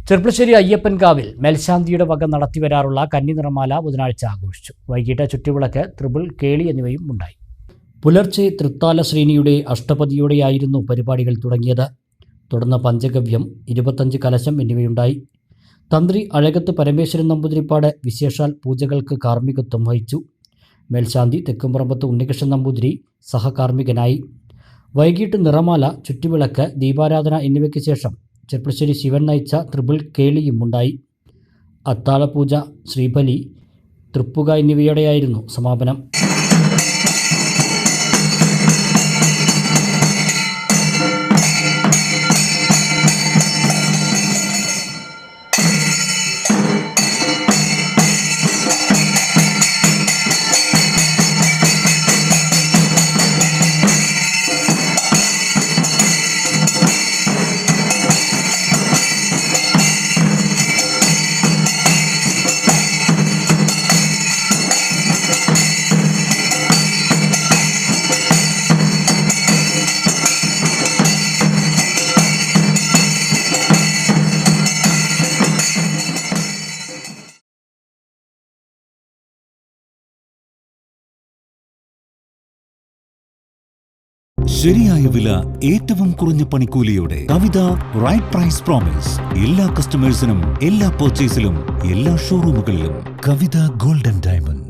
ചെർപ്പളശ്ശേരി അയ്യപ്പൻകാവിൽ മേൽശാന്തിയുടെ വക നടത്തിവരാറുള്ള കന്നി നിറമാല ബുധനാഴ്ച ആഘോഷിച്ചു. വൈകിട്ട് ചുറ്റുവിളക്ക്, ത്രിപിൾ, കേളി എന്നിവയും ഉണ്ടായി. പുലർച്ചെ തൃത്താല ശ്രീനിയുടെ അഷ്ടപതിയോടെയായിരുന്നു പരിപാടികൾ തുടങ്ങിയത്. തുടർന്ന് പഞ്ചഗവ്യം, 25 കലശം എന്നിവയുണ്ടായി. തന്ത്രി അഴകത്ത് പരമേശ്വരൻ നമ്പൂതിരിപ്പാട് വിശേഷാൽ പൂജകൾക്ക് കാർമ്മികത്വം വഹിച്ചു. മേൽശാന്തി തെക്കുംപറമ്പത്ത് ഉണ്ണികൃഷ്ണൻ നമ്പൂതിരി സഹകാർമ്മികനായി. വൈകിട്ട് നിറമാല, ചുറ്റുവിളക്ക്, ദീപാരാധന എന്നിവയ്ക്ക് ശേഷം ചെർപ്പളശ്ശേരി ശിവൻ നയിച്ച ത്രിപിൾ, കേളിയും ഉണ്ടായി. അത്താഴപൂജ, ശ്രീബലി, തൃപ്പുക എന്നിവയോടെയായിരുന്നു സമാപനം. ശരിയായ വില, ഏറ്റവും കുറഞ്ഞ പണിക്കൂലിയോടെ കവിത റൈറ്റ് പ്രൈസ് പ്രോമിസ്. എല്ലാ കസ്റ്റമേഴ്സിനും, എല്ലാ പർച്ചേസിലും, എല്ലാ ഷോറൂമുകളിലും. കവിത ഗോൾഡൻ ഡയമണ്ട്.